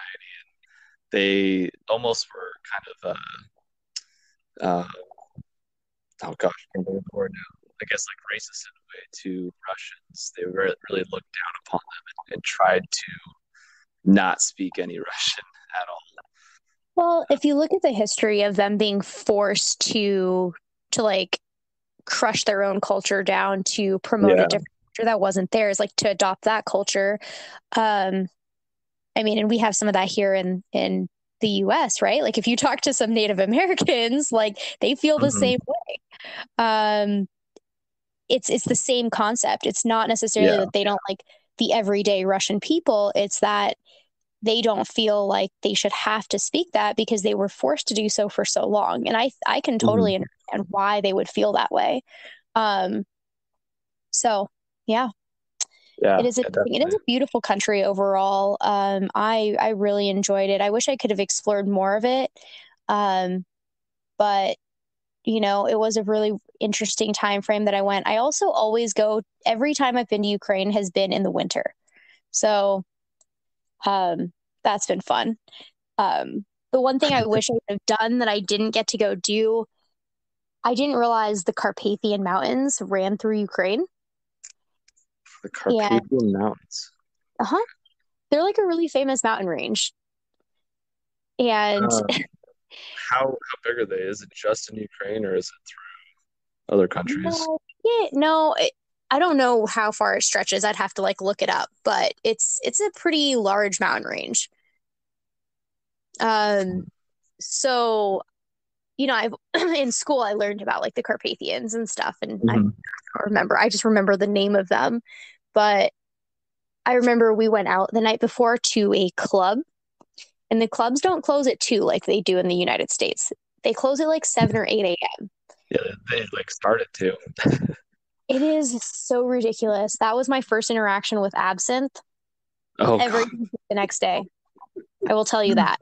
They almost were kind of uh, oh gosh, I can't think of the word now. I guess like racist in a way to Russians. They really looked down upon them and tried to not speak any Russian at all. Well, if you look at the history of them being forced to like crush their own culture down to promote a Yeah. different culture that wasn't theirs, like to adopt that culture. Um, I mean, and we have some of that here in the US, right? Like if you talk to some Native Americans, like they feel the Hmm. same way. Um, it's the same concept. It's not necessarily Yeah. that they don't like the everyday Russian people. It's that they don't feel like they should have to speak that because they were forced to do so for so long. And I can Hmm. totally understand why they would feel that way. Um, so yeah, Yeah. it is Yeah. interesting. It is Definitely. a beautiful country overall. I really enjoyed it. I wish I could have explored more of it. But it was a really interesting time frame that I went. I also always go every time I've been to Ukraine has been in the winter. So um, that's been fun. The one thing I wish I would have done that I didn't get to go do, I didn't realize the Carpathian Mountains ran through Ukraine. The And Carpathian Mountains. uh-huh, they're like a really famous mountain range. And Uh, how big are they? Is it just in Ukraine or is it through other countries? no, yeah, no, I don't know how far it stretches. I'd have to like look it up, but it's a pretty large mountain range. Um, so I've in school I learned about like the Carpathians and stuff, and I Hmm. don't remember. I just remember the name of them, but I remember we went out the night before to a club, and the clubs don't close at 2 like they do in the United States. They close at like 7 or 8 a.m. Yeah, they like started to. It is so ridiculous. That was my first interaction with absinthe. Oh God. Everything the next day. I will tell you that.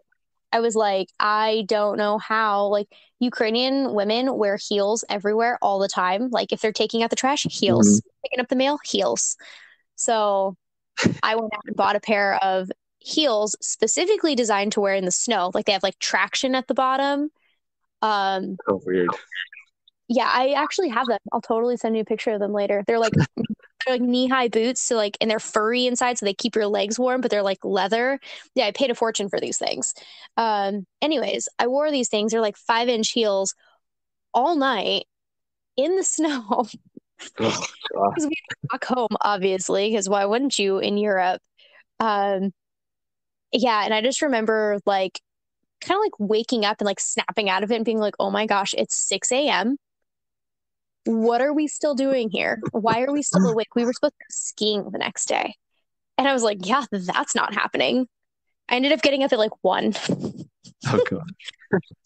I was like, I don't know how. Like, Ukrainian women wear heels everywhere all the time. Like, if they're taking out the trash, Hmm. heels. Picking up the mail, heels. So I went out and bought a pair of heels specifically designed to wear in the snow. Like, they have like traction at the bottom. Um, So weird. yeah, I actually have them. I'll totally send you a picture of them later. They're like knee-high boots, so like and they're furry inside, so they keep your legs warm, but they're like leather. Yeah, I paid a fortune for these things. Anyways, I wore these things. They're like 5-inch heels all night in the snow Oh God. because we walk home, obviously, because why wouldn't you in Europe? Um, yeah, and I just remember like kind of like waking up and like snapping out of it and being like, oh my gosh, it's 6 a.m. What are we still doing here? Why are we still awake? We were supposed to go skiing the next day. And I was like, yeah, that's not happening. I ended up getting up at like 1. Oh God.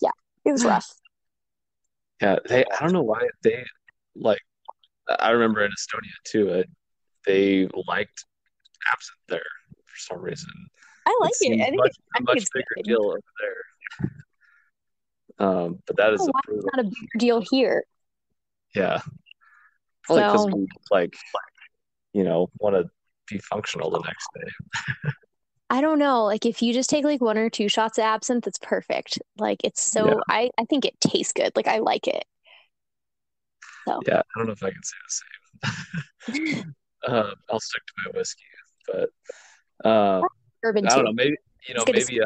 Yeah, it was rough. Yeah, I don't know why they like. I remember in Estonia too. They liked absinthe there for some reason. I It like it. seems I a think much it's bigger good. deal over there. But that is Oh, a why it's brutal. not a big deal here. Yeah, probably because So we want to be functional the next day. I don't know. Like if you just take like one or two shots of absinthe, it's perfect. Like it's Yeah, so I think it tastes good. Like I like it. So yeah. I don't know if I can say the same. I'll stick to my whiskey, but bourbon I don't too. know. Maybe It's good to see maybe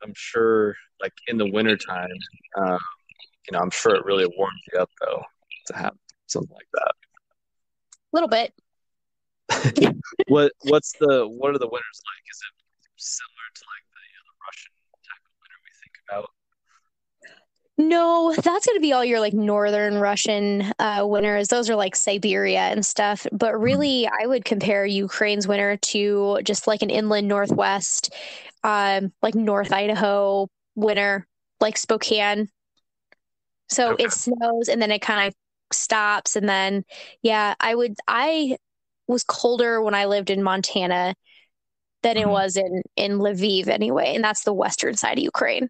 I'm sure like in the wintertime, uh, I'm sure it really warms you up though to have something like that. a little bit. What are the winters like? Is it similar to like the Russian type of winter we think about? No, that's gonna be all your like northern Russian winters. Those are like Siberia and stuff. But Mhm. really, I would compare Ukraine's winter to just like an inland Northwest, like North Idaho winter, like Spokane. So it Okay. snows and then it kind of stops. And then, yeah, I was colder when I lived in Montana than it Mhm. was in Lviv anyway. And that's the western side of Ukraine.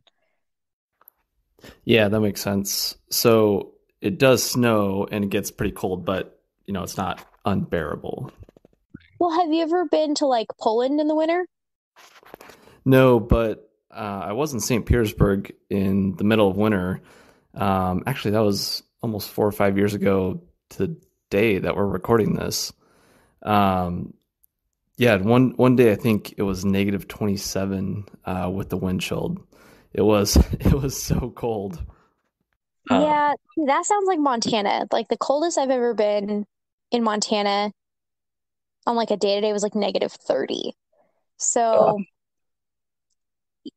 Yeah, that makes sense. So it does snow and it gets pretty cold, but it's not unbearable. Well, have you ever been to like Poland in the winter? No, but I was in St. Petersburg in the middle of winter. Actually, that was almost 4 or 5 years ago to the day that we're recording this. Um, yeah, one day I think it was -27 with the wind chill. It was it was so cold. Um, Yeah, that sounds like Montana. Like the coldest I've ever been in Montana on like a day to day was like -30. uh, So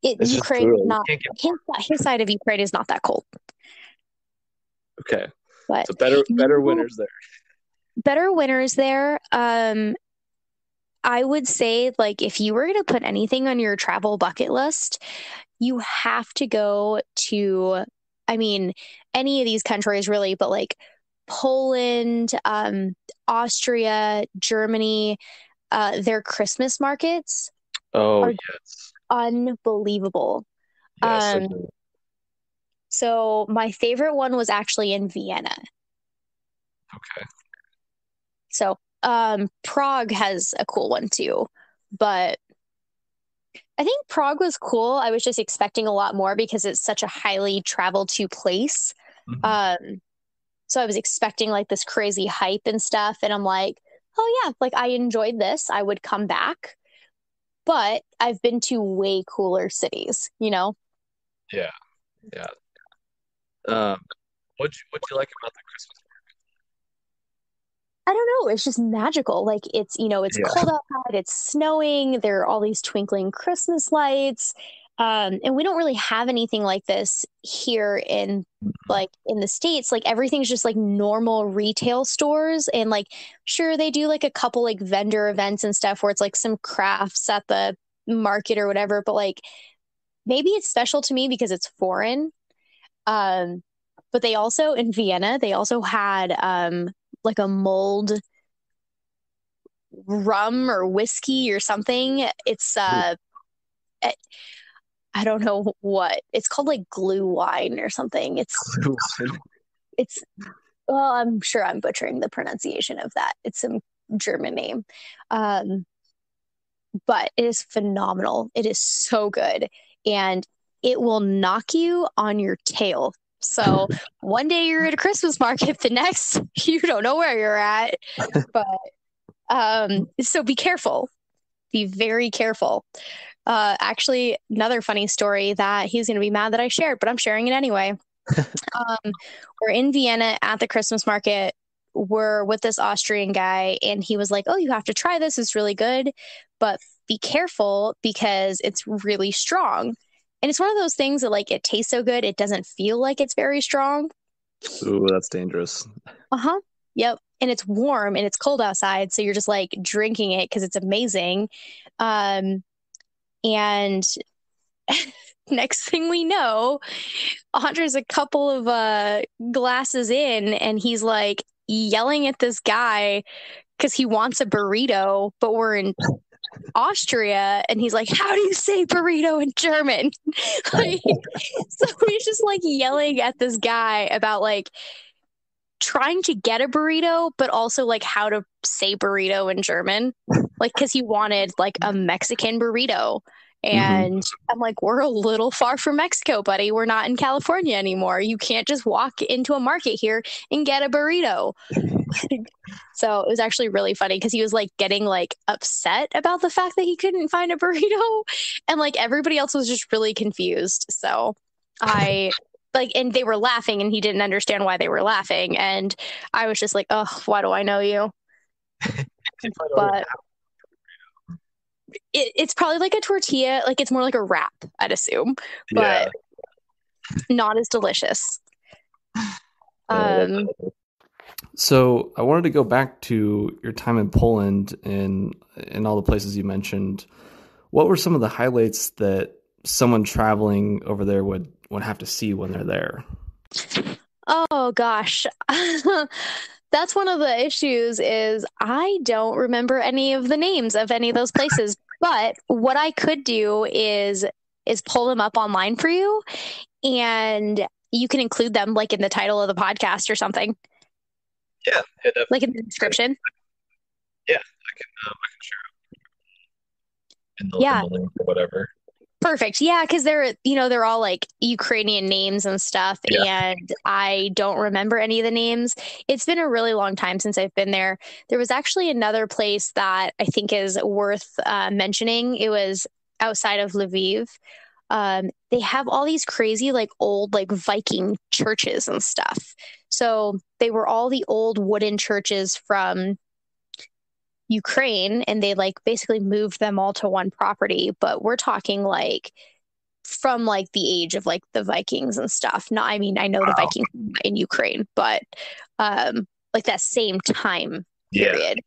it's just Ukraine is brutal. You not can't get his side of Ukraine is not that cold. okay. But So better you winters there. better winters there. I would say like if you were gonna put anything on your travel bucket list, you have to go to, I mean, any of these countries really, but like Poland, Austria, Germany, their Christmas markets Oh are yes, unbelievable. yes. Um, so my favorite one was actually in Vienna. Okay. So Prague has a cool one too, but I think Prague was cool. I was just expecting a lot more because it's such a highly traveled to place. Mhm. Um, so I was expecting like this crazy hype and stuff, and I'm like, oh yeah, like I enjoyed this. I would come back, but I've been to way cooler cities, you know? Yeah, yeah. Um, what'd you like about the Christmas I don't know. It's just magical. Like it's market? cold outside, it's snowing, there are all these twinkling Christmas lights. And we don't really have anything like this here in like in the States. Like everything's just like normal retail stores. And like sure they do like a couple like vendor events and stuff where it's like some crafts at the market or whatever, but like maybe it's special to me because it's foreign. Um, but they also in Vienna, they also had like a mulled rum or whiskey or something. It's Ooh, eh, I don't know what. It's called like glue wine or something. glue wine. It's well, I'm sure I'm butchering the pronunciation of that. It's some German name. Um, but it is phenomenal. It is so good. And it will knock you on your tail. So one day you're at a Christmas market, the next you don't know where you're at. But so be careful. Be very careful. Actually, another funny story that he's going to be mad that I shared, but I'm sharing it anyway. Um, we're in Vienna at the Christmas market. We're with this Austrian guy, and he was like, "Oh, you have to try this. It's really good, but be careful because it's really strong." And it's one of those things that, like, it tastes so good, it doesn't feel like it's very strong. Ooh, that's dangerous. Uh huh. Yep. And it's warm and it's cold outside, so you're just like drinking it because it's amazing. Um, and next thing we know, Andre's a couple of glasses in, and he's like yelling at this guy because he wants a burrito, but we're in Austria, and he's like, "How do you say burrito in German?" Like, so he's just like yelling at this guy about like trying to get a burrito, but also like how to say burrito in German, like because he wanted like a Mexican burrito. And I'm like, we're a little far from Mexico, buddy. We're not in California anymore. You can't just walk into a market here and get a burrito. So it was actually really funny because he was like getting like upset about the fact that he couldn't find a burrito. And like everybody else was just really confused. So I like, and they were laughing and he didn't understand why they were laughing. And I was just like, oh, why do I know you? But it's probably like a tortilla. Like it's more like a wrap, I'd assume, but not as delicious. So I wanted to go back to your time in Poland and all the places you mentioned. What were some of the highlights that someone traveling over there would have to see when they're there? Oh gosh. That's one of the issues is I don't remember any of the names of any of those places. But what I could do is pull them up online for you, and you can include them like in the title of the podcast or something. Yeah, like in the description. Yeah, I can share in the link or whatever. Perfect. Yeah, because they're all like Ukrainian names and stuff, and I don't remember any of the names. It's been a really long time since I've been there. There was actually another place that I think is worth mentioning. It was outside of Lviv. They have all these crazy like old like Viking churches and stuff. So they were all the old wooden churches from Ukraine, and they like basically moved them all to one property. But we're talking like from like the age of like the Vikings and stuff. No, I mean I know the Vikings in Ukraine, but like that same time period.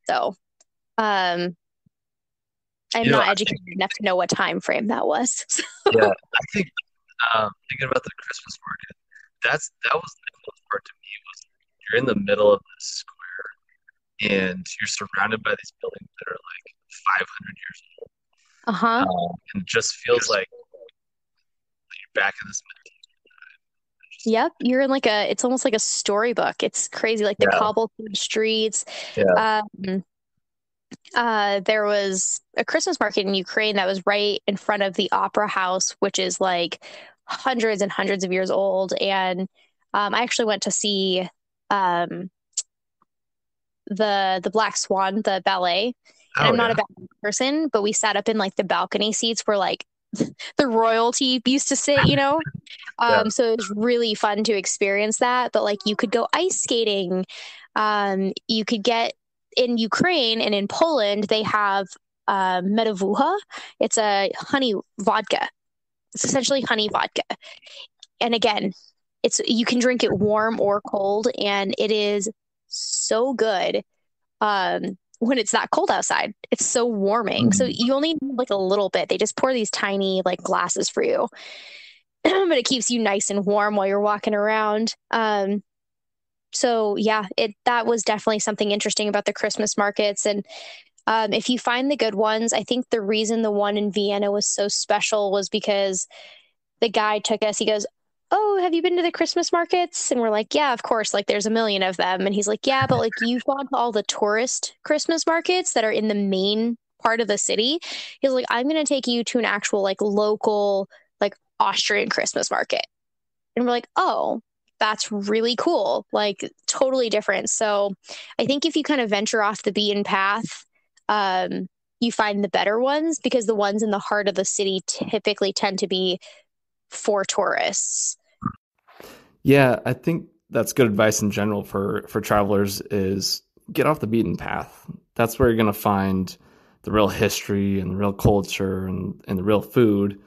So I'm not educated enough to know what time frame that was. Yeah, I think thinking about the Christmas market, that was the coolest part to me was you're in the middle of this square and you're surrounded by these buildings that are like 500 years old. And it just feels like you're back in this medieval. Yep, you're in like it's almost like a storybook. It's crazy, like the cobblestone streets. There was a Christmas market in Ukraine that was right in front of the Opera House, which is like hundreds and hundreds of years old. And I actually went to see the Black Swan, the ballet. And I'm not a ballet person, but we sat up in like the balcony seats where like the royalty used to sit, you know? So it was really fun to experience that. But like you could go ice skating. You could get in Ukraine and in Poland, they have medovucha. It's a honey vodka. It's essentially honey vodka. And again, you can drink it warm or cold, and it is so good when it's not cold outside. It's so warming. So you only need like a little bit. They just pour these tiny like glasses for you. But it keeps you nice and warm while you're walking around. So yeah, that was definitely something interesting about the Christmas markets. And if you find the good ones, I think the reason the one in Vienna was so special was because the guy took us, he goes, "Oh, have you been to the Christmas markets?" And we're like, "Yeah, of course. Like there's a million of them." And he's like, "Yeah, but like you've gone to all the tourist Christmas markets that are in the main part of the city." He's like, "I'm going to take you to an actual like local, like Austrian Christmas market." And we're like, "Oh, that's really cool." Like totally different. So I think if you kind of venture off the beaten path, you find the better ones, because the ones in the heart of the city typically tend to be for tourists. Yeah, I think that's good advice in general for travelers is get off the beaten path. That's where you're going to find the real history and the real culture and the real food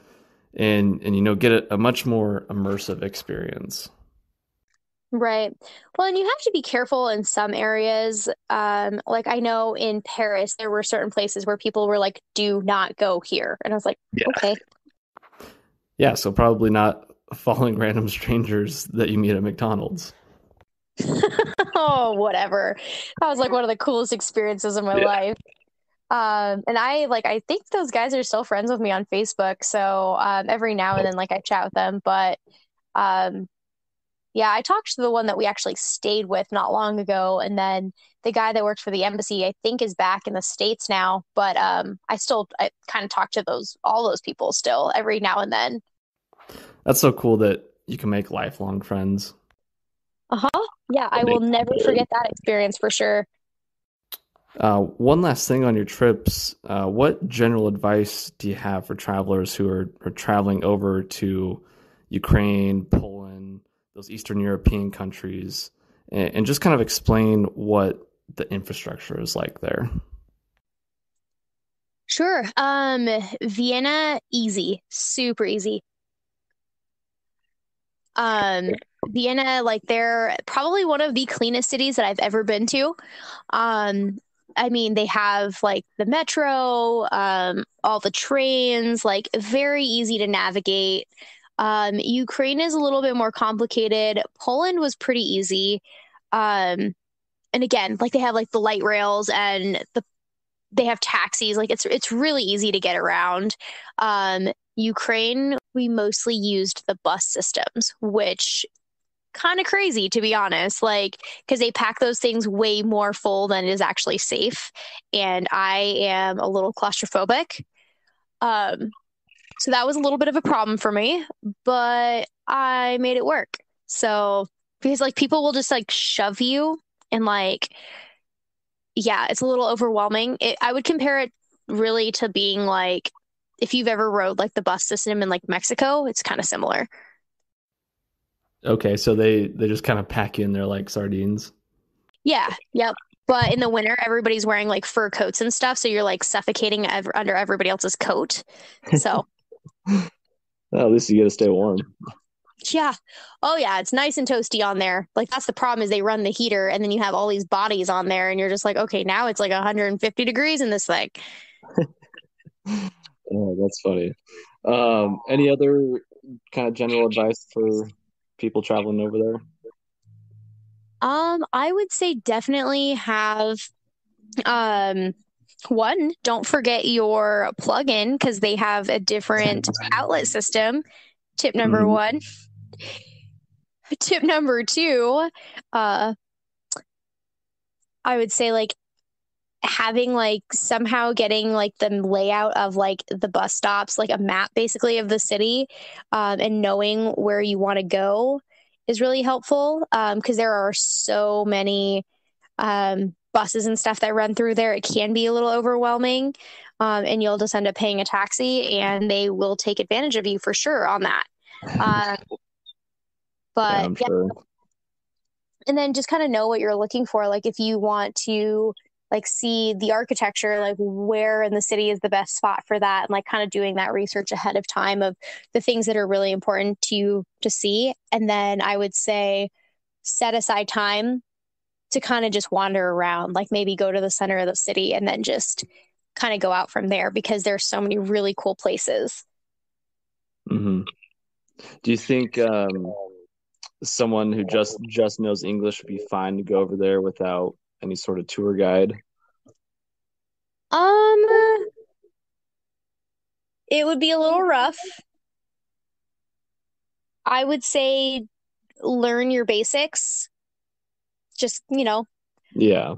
and get a much more immersive experience. Right. Well, and you have to be careful in some areas. Like I know in Paris, there were certain places where people were like, "Do not go here." And I was like, okay. Yeah, so probably not following random strangers that you meet at McDonald's. Oh, whatever. That was like one of the coolest experiences of my Yeah. life. And I think those guys are still friends with me on Facebook. So every now and then, like I chat with them. But um, yeah, I talked to the one that we actually stayed with not long ago, and then the guy that worked for the embassy, I think, is back in the States now. But I kind of talk to all those people still every now and then. That's so cool that you can make lifelong friends. Uh-huh. Yeah, I That will makes never forget that experience for sure. One last thing on your trips. What general advice do you have for travelers who are traveling over to Ukraine, Poland, those Eastern European countries, and just kind of explain what the infrastructure is like there? Sure. Vienna, easy, super easy. Um, Vienna, like they're probably one of the cleanest cities that I've ever been to. Um, I mean, they have like the metro, all the trains, like very easy to navigate. Ukraine is a little bit more complicated. Poland was pretty easy. Um, and again, like they have like the light rails and they have taxis. Like it's really easy to get around. Ukraine, we mostly used the bus systems, which kind of crazy to be honest, like because they pack those things way more full than is actually safe, and I am a little claustrophobic. um so that was a little bit of a problem for me, but I made it work. So because like people will just like shove you, and like yeah, it's a little overwhelming. I would compare it really to being like if you've ever rode like the bus system in like Mexico, it's kind of similar. Okay, so they just kind of pack you in there like sardines. Yeah, yep. But in the winter, everybody's wearing like fur coats and stuff, so you're like suffocating under everybody else's coat. So, Well, at least you get to stay warm. yeah. Oh yeah, it's nice and toasty on there. Like that's the problem is they run the heater and then you have all these bodies on there and you're just like, okay, now it's like 150 degrees in this thing. Oh, that's funny. Any other kind of general advice for people traveling over there? I would say definitely have um one, don't forget your plug-in because they have a different outlet system. Tip number Mhm. one. Tip number two, uh, I would say like having like somehow getting like the layout of like the bus stops, like a map basically of the city, and knowing where you want to go is really helpful. Because there are so many buses and stuff that run through there. It can be a little overwhelming. And you'll just end up paying a taxi and they will take advantage of you for sure on that. Um, Yeah, but I'm yeah, sure. and then just kind of know what you're looking for. Like if you want to like see the architecture, like where in the city is the best spot for that, and like kind of doing that research ahead of time of the things that are really important to you to see. And then I would say set aside time to kind of just wander around, like maybe go to the center of the city and then just kind of go out from there because there's so many really cool places. Hmm. Do you think someone who just knows English would be fine to go over there without any sort of tour guide? Um, it would be a little rough. I would say learn your basics. Just, Yeah.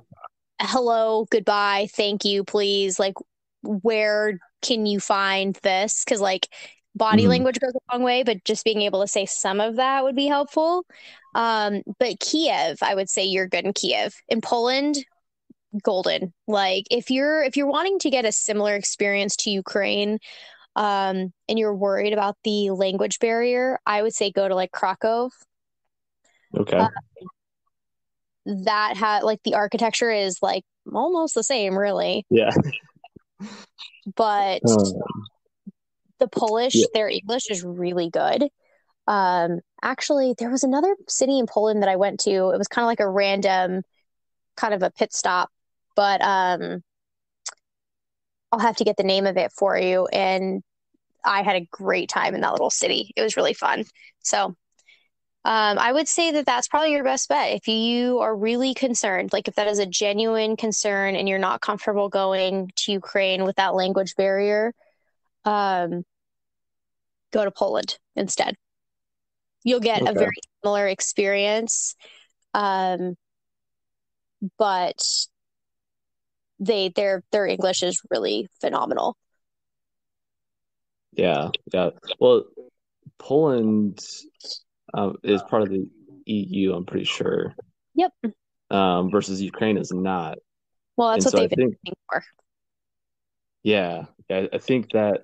hello, goodbye, thank you, please. Like, where can you find this? Because, like, body Hmm. language goes a long way, but just being able to say some of that would be helpful. But Kiev, I would say you're good in Kiev. In Poland, golden. Like, if you're wanting to get a similar experience to Ukraine, and you're worried about the language barrier, I would say go to like Krakow. Okay. Uh, that had like the architecture is like almost the same, really. Yeah. But Uh, the yeah. Polish, their English is really good. Actually, there was another city in Poland that I went to. It was kind of like a random kind of a pit stop, but I'll have to get the name of it for you. And I had a great time in that little city. It was really fun. So I would say that that's probably your best bet. If you are really concerned, like if that is a genuine concern and you're not comfortable going to Ukraine with that language barrier, um, go to Poland instead. You'll get a Okay. very similar experience, um, but their English is really phenomenal. Yeah. Yeah. Well, Poland is part of the EU, I'm pretty sure, Yep. versus Ukraine is not. Well, that's And what so I they've been think, looking for. yeah, I think that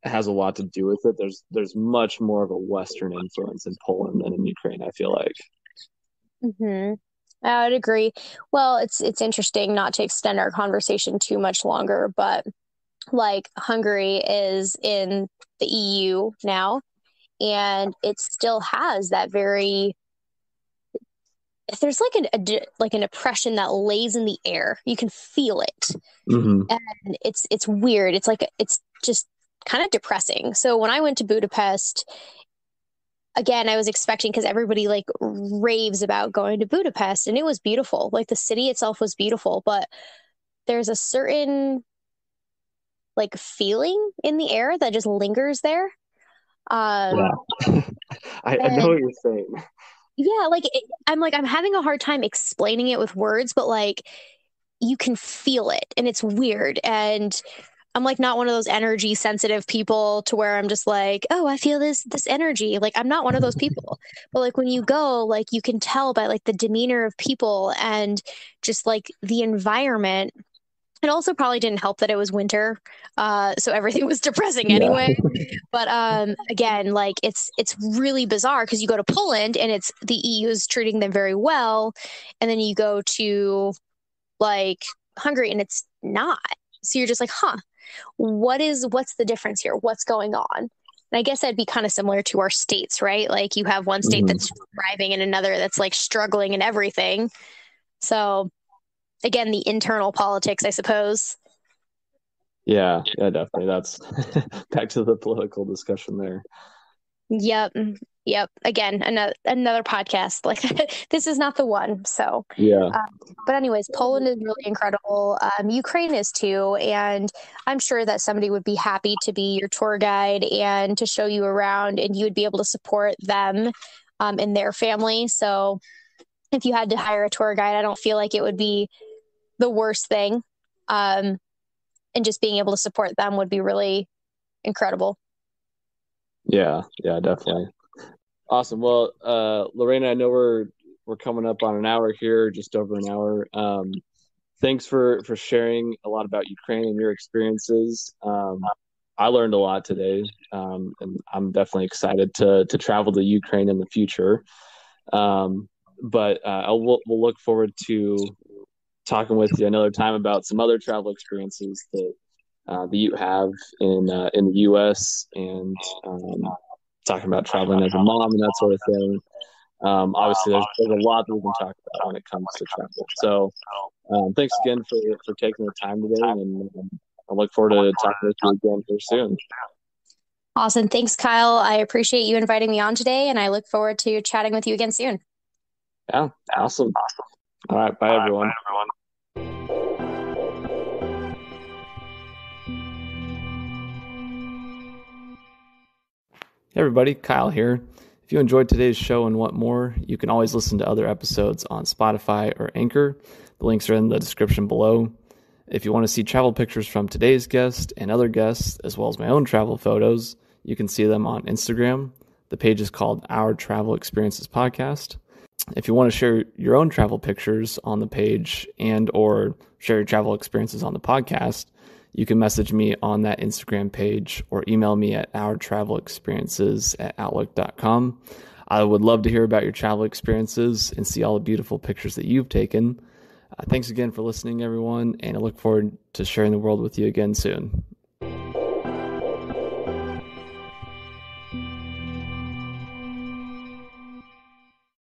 has a lot to do with it. There's much more of a Western influence in Poland than in Ukraine, I feel like. Hmm. I would agree. Well, it's interesting not to extend our conversation too much longer, but like Hungary is in the EU now, and it still has that very there's like like an oppression that lays in the air. You can feel it, Hmm. and it's weird. It's like it's just kind of depressing. So when I went to Budapest, again, I was expecting because everybody like raves about going to Budapest, and it was beautiful. Like the city itself was beautiful, but there's a certain like feeling in the air that just lingers there. Yeah. Um, I know and what you're saying. yeah, I'm having a hard time explaining it with words, but like you can feel it, and it's weird. And I'm like not one of those energy sensitive people to where I'm just like, oh, I feel this energy. Like I'm not one of those people. But like when you go, like you can tell by like the demeanor of people and just like the environment. It also probably didn't help that it was winter, so everything was depressing Yeah. anyway. But again, like it's really bizarre because you go to Poland and it's the EU is treating them very well, and then you go to like Hungary and it's not. So you're just like, huh, what's the difference here? What's going on? And I guess that'd be kind of similar to our states, right? Like you have one state Hmm. that's thriving and another that's like struggling and everything. So again, the internal politics, I suppose. Yeah, definitely. That's back to the political discussion there. Yep. Yep. Again, another podcast. Like this is not the one. So, Yeah. um, but anyways, Poland is really incredible. Ukraine is too, and I'm sure that somebody would be happy to be your tour guide and to show you around, and you would be able to support them, and their family. So, if you had to hire a tour guide, I don't feel like it would be the worst thing. Um, and just being able to support them would be really incredible. Yeah, definitely. Awesome. Well, Larayna, I know we're coming up on an hour here, just over an hour. Thanks for sharing a lot about Ukraine and your experiences. I learned a lot today, and I'm definitely excited to travel to Ukraine in the future. But we'll look forward to talking with you another time about some other travel experiences that you have in the U.S. and talking about traveling as a mom and that sort of thing. Obviously, there's a lot that we can talk about when it comes to travel. So, thanks again for taking the time today, and I look forward to talking with you again here soon. Awesome. Thanks, Kyle. I appreciate you inviting me on today, and I look forward to chatting with you again soon. Yeah, awesome. All right, bye everyone. Hey everybody, Kyle here. If you enjoyed today's show and want more, you can always listen to other episodes on Spotify or Anchor. The links are in the description below. If you want to see travel pictures from today's guest and other guests, as well as my own travel photos, you can see them on Instagram. The page is called Our Travel Experiences Podcast. If you want to share your own travel pictures on the page and or share your travel experiences on the podcast, you can message me on that Instagram page or email me at ourtravelexperiences@outlook.com. I would love to hear about your travel experiences and see all the beautiful pictures that you've taken. Thanks again for listening, everyone, and I look forward to sharing the world with you again soon.